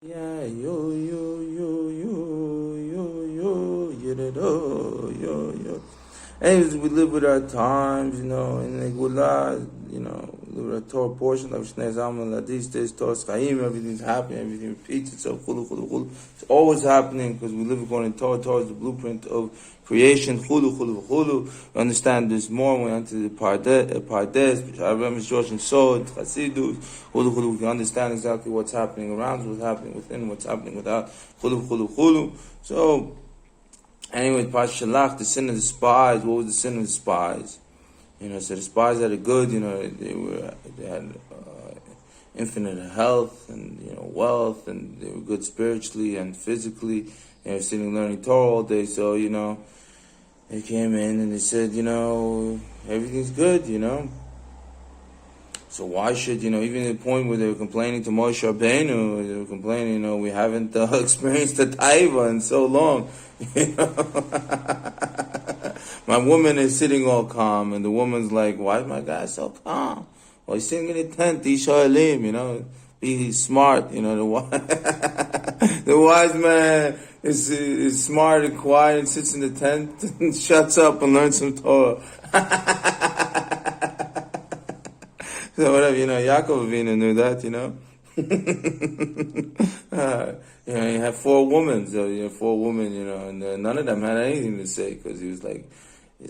Yeah, yo. Anyways, we live with our times, and like we live, live with our Torah portion of Shnei Zalman Ladis, this Torah Chaim, everything's happening, everything repeats itself, chulu. It's always happening because we live according to Torah. Torah is the blueprint of creation, chulu. We understand this more when we enter the Pardes, Sharabem, Josh, and Sod, Chasidus, chulu. We understand exactly what's happening around, what's happening within, what's happening without, chulu. So, anyway, Pashalach, the sin of the spies. What was the sin of the spies? So the spies had a good, they had infinite health and wealth, and they were good spiritually and physically. They were sitting learning Torah all day. So they came in and they said, everything's good. So why should, even the point where they were complaining to Moshe Rabbeinu, they were complaining, we haven't experienced the taiva in so long. My woman is sitting all calm, and the woman's like, why is my guy so calm? Well, he's sitting in the tent, Ishaelim, be smart, the wise man is smart and quiet and sits in the tent and shuts up and learns some Torah. So whatever, Yaakov Avinu knew that, you had four women, and none of them had anything to say, because he's like, we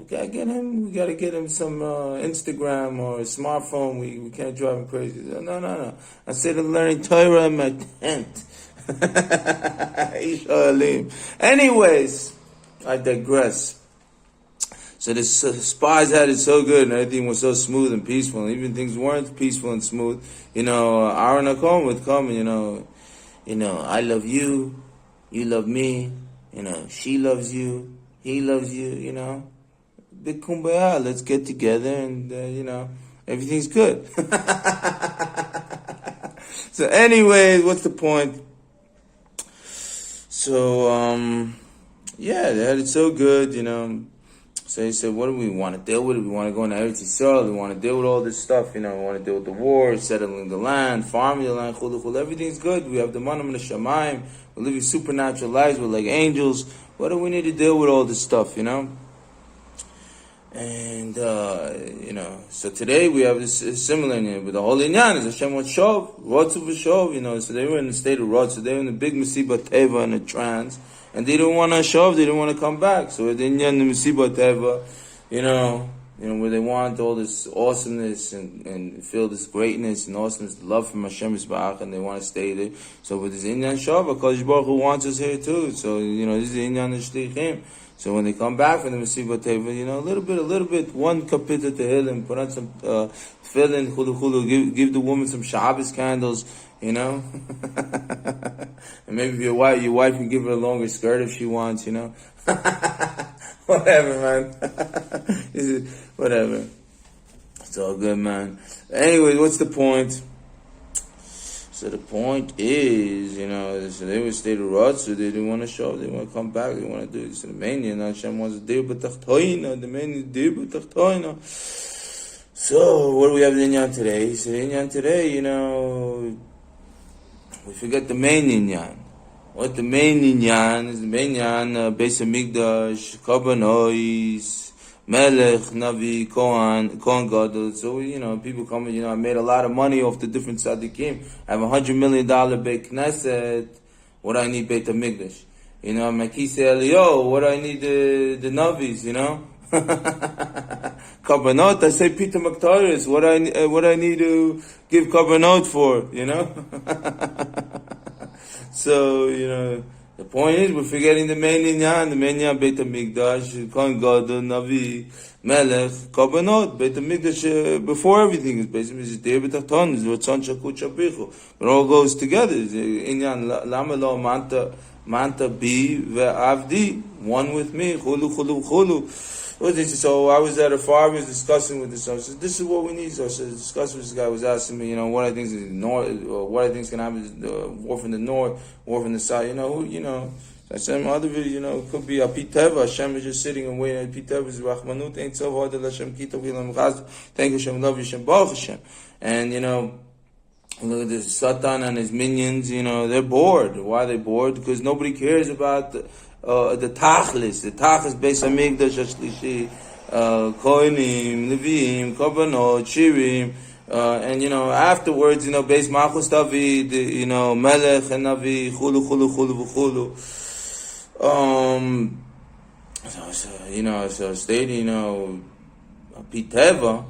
gotta get him some Instagram or a smartphone. We can't drive him crazy. No. I said I'm learning Torah in my tent. Anyways, I digress. So the spies had it so good, and everything was so smooth and peaceful, and even things weren't peaceful and smooth. Aaron Akom would come, and I love you, you love me, she loves you, he loves you, big kumbaya, let's get together, and everything's good. So anyways, what's the point? So, they had it so good, So he said, what do we want to deal with? We want to go into Eretz Yisrael. We want to deal with all this stuff. We want to deal with the war, settling the land, farming the land, chulu. Everything's good. We have the manam and the shamayim. We're living supernatural lives. We're like angels. What do we need to deal with all this stuff, And, so today we have this similar inyan. But the whole inyan is Hashem wants shov, rotzu v'shov, So they were in the state of rotzu. They were in the big mesibat teva in a trance. And they didn't want to shov, they didn't want to come back. So the inyan, the mesibat teva, where they want all this awesomeness and feel this greatness and awesomeness, love from Hashem Yisbarach, and they want to stay there. So with this inyan shov, HaKadosh Baruch Hu wants us here too. So, this is the inyan of shlichim. So when they come back from the Mesibat Teva, a little bit, one kapita tehillim, put on some tefillin, chulu, give the woman some Shabbos candles, And maybe your wife can give her a longer skirt if she wants, Whatever, man. Whatever. It's all good, man. Anyways, what's the point? So the point is, so they would stay to Rod, so they didn't want to show, they want to come back, they want to do it. So the main, Hashem wants to do b'tachtoina, the main is do b'tachtoina. So, what do we have in Inyan today? So Inyan today, we forget the main Inyan. What the main Inyan is, the main Inyan, Beis HaMikdash, Korbanos, Melech, Navi, Kohen Gadol. So, people come, I made a lot of money off the different tzaddikim. I have $100 million Beit Knesset. What do I need Beit HaMikdash? Makise Elio, what do I need the Navis, Karbanot, I say Peter Maktaris, what I need to give Karbanot for, So, the point is, we're forgetting the main inyan, Beit HaMikdash, Kohen Gadol, Navi, Melech, Karbanot, Beit HaMikdash, before everything is basically, it's there, B'tachton, it's Ratzon Shakut Shabichu. It all goes together. It's inyan, Lama Lo Manta Bi Ve'avdi, one with me, Chulu. So I was at a farm, I was discussing with this. So I said, this is what we need. So I was discussing with this guy, was asking me, what I think is north, or what I think is going to happen, war from the north, war from the south, So I said in my other video, it could be a Piteva, Hashem is just sitting and waiting. Piteva is Rachmanut, ain't so hard that Hashem Kita Vilam Chaz. Thank Hashem, love Hashem, Baruch Hashem. And, And look at this, Satan and his minions, they're bored. Why are they bored? Because nobody cares about the tachlis. The tachlis, Beis Hamikdash Hashlishi, Kohanim, Leviim, Korbanot, Shirim, and afterwards, Beis Malchus David, Melech and Navi, Chulu, Chulu, Chulu, Chulu. So stating, Piteva,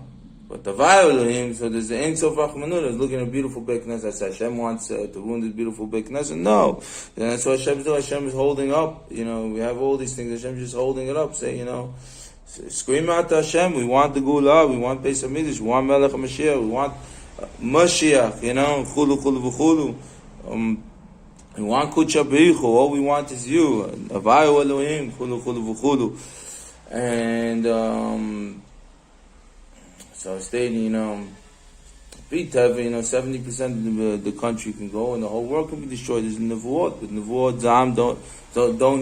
but the Elohim, so there's the Ein Sof Rachmanut, is looking at a beautiful Beit Knesset. Hashem wants to ruin this beautiful Beit Knesset. No. And that's what Hashem is doing. Hashem is holding up. We have all these things. Hashem is just holding it up. Say, scream out to Hashem. We want the Gula. We want Beis Hamikdash. We want Melech HaMashiach. We want Mashiach. Chulu, Chulu, V'chulu. We want Kucha B'richu. All we want is you. Avayu Elohim. Chulu, Chulu, V'chulu. And, so stating, 70% of the country can go and the whole world can be destroyed. There's Nevuot. But Nevuot, Zam don't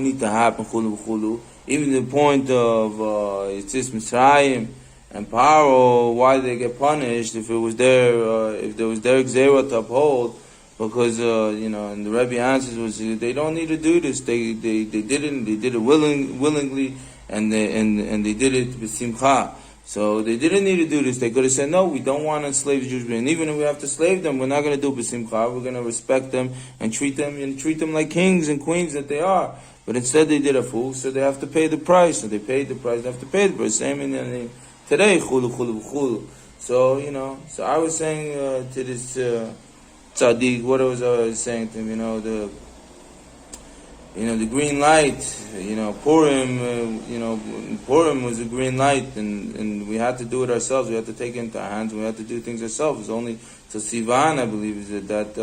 need to happen, Chulu Chulu. Even the point of Yitzis Mitzrayim and Paro, why they get punished if there was their Gzera to uphold, because and the Rebbe answers was they don't need to do this. They did it willingly, and they did it b'simcha. So they didn't need to do this. They could have said, no, we don't want to enslave the Jewish people. And even if we have to slave them, we're not going to do b'simcha. We're going to respect them and treat them like kings and queens that they are. But instead they did a fool, so they have to pay the price. So they paid the price, they have to pay the price. Same in today, chulu, chulu, chulu. So, so I was saying to this tzaddik, what was I saying to him, the green light, Purim, Purim was a green light, and we had to do it ourselves. We had to take it into our hands, and we had to do things ourselves. It was only to Sivan, I believe, is that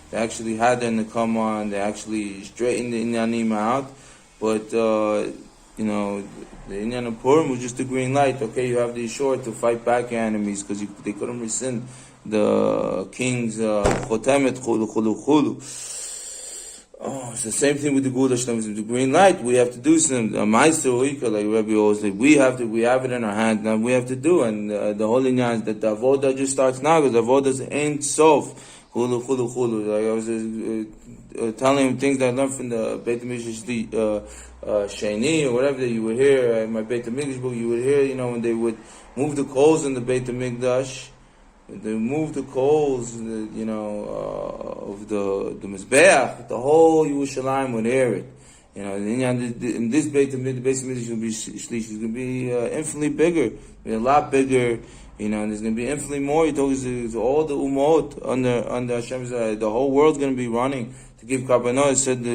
they actually had them to come on, they actually straightened the Inyanim out, but, the Inyan of Purim was just a green light. Okay, you have the Yeshua to fight back your enemies, because they couldn't rescind the king's Chotemet, Chulu, Chulu, Chulu. Oh, it's the same thing with the Gula Shlem. With the green light, we have to do some Meister Oika, like Rebbe always said. We have it in our hands, now we have to do. And the whole inyan is that the avodah just starts now, because the avodah ain't sof. Hulu, hulu, hulu. Like I was telling him things that I learned from the Beit HaMikdash Sheni, or whatever that you would hear in my Beit HaMikdash book. You would hear, when they would move the coals in the Beit HaMikdash. They moved the coals, of the Mizbeach, the whole Yerushalayim would hear it. In this Beit HaMikdash is going to be Shlish, is going to be infinitely bigger, be a lot bigger, and there's going to be infinitely more. He told us all the Umot under Hashem's, the whole world's going to be running to give Karbanot. It said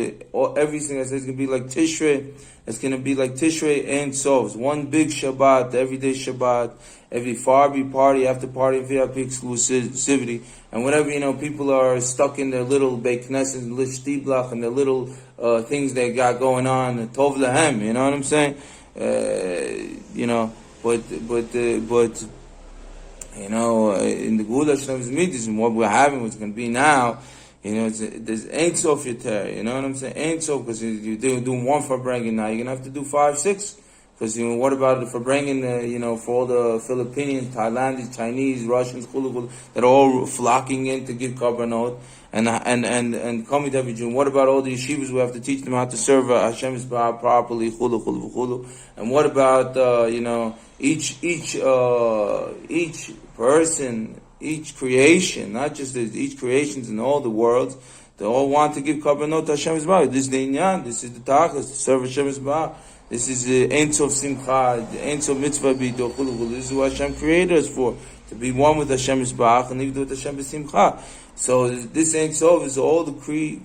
everything I said is going to be like Tishrei. It's going to be like Tishrei and Sov. One big Shabbat, everyday Shabbat, every Farbi party after party, VIP exclusivity. And whatever, people are stuck in their little Beit Knesset, and little Shtiblach, and their little things they got going on, Tov Lahem, you know what I'm saying? But in the Gula Shlem Midas, and what we're having, what's going to be now, there's Ein Sof Yoter, you know what I'm saying? Ein Sof, because you're doing one for bringing now, you're going to have to do 5, 6. Because, what about for bringing, for all the Filipinos, Thailandese, Chinese, Russians, that are all flocking in to give Karbanot, and coming to every Jew. What about all the yeshivas who have to teach them how to serve Hashem's Baal properly, and what about, each person, each creation, not just each creations in all the worlds, they all want to give Karbanot to Hashem's Baal. This is the Inyan, this is the Tachlis, to serve Hashem's Baal. This is the Ein Sof Simcha, the Ein Sof Mitzvah B'Ito. This is what Hashem created us for, to be one with Hashem Yisbarach and live with Hashem B'Simcha. So this Ein Sof is all the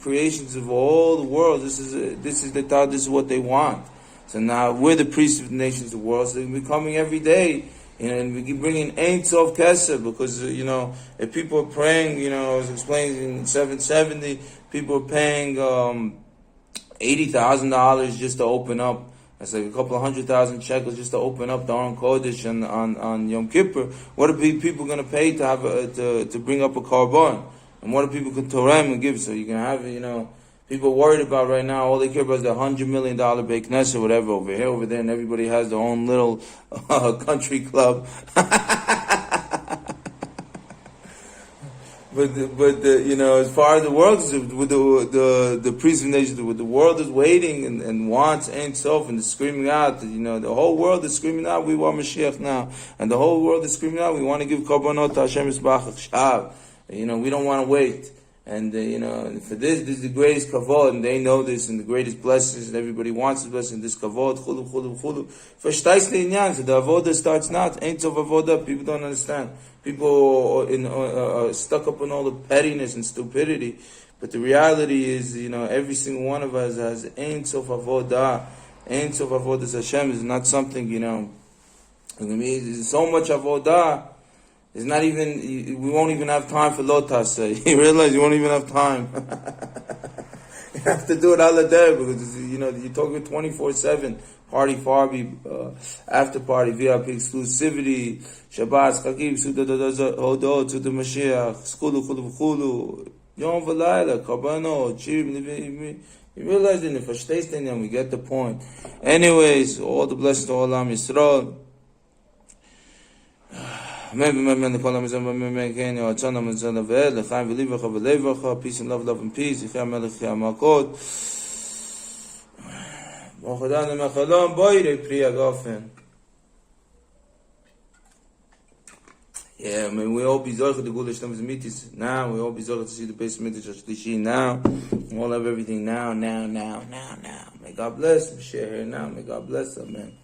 creations of all the world. This is the thought. This is what they want. So now we're the priests of the nations of the world. So we're coming every day, and we keep bringing Ein Sof Kesef, because if people are praying, I was explaining in 770, people are paying $80,000 just to open up. That's like a couple of 100,000 shekels just to open up the Aron Kodesh on Yom Kippur. What are people going to pay to have to bring up a korban? And what are people going to torem and give? So you can have people worried about right now. All they care about is the $100 million Beit Knesset, whatever, over here, over there, and everybody has their own little country club. you know, as far as the world is with the presentation, with the world is waiting and wants Ein Sof and is screaming out. You know, the whole world is screaming out. We want Mashiach now, and the whole world is screaming out. We want to give korbanot to Hashem Yisbach Shav. You know, we don't want to wait. And, you know, and for this is the greatest kavod, and they know this, and the greatest blessings, and everybody wants this blessing, this kavod, chulu, chulu, chulu. Verstehst the inyan, so the avodah starts not, ain't of avodah, people don't understand. People are stuck up in all the pettiness and stupidity, but the reality is, you know, every single one of us has ain't of avodah, ain't of avodah Hashem is not something, you know, there's so much avodah. It's not even, we won't even have time for lotas. You realize you won't even have time. You have to do it all the day because, you know, you're talking 24/7. Party, after party, VIP exclusivity, Shabbat, Chagim, Hodot, to the Mashiach, Skulu, Yom V'Layla, Kabano, Chib, you realize that if I stay standing, we get the point. Anyways, all the blessings to all Am Yisrael. Peace and love, love and peace. Yeah, I mean, we all be zorch the Gula Shtams Mitis now. We all be zorch to see the base Mitis Shlishi now. We all have everything now. May God bless. We share here now. May God bless. Amen.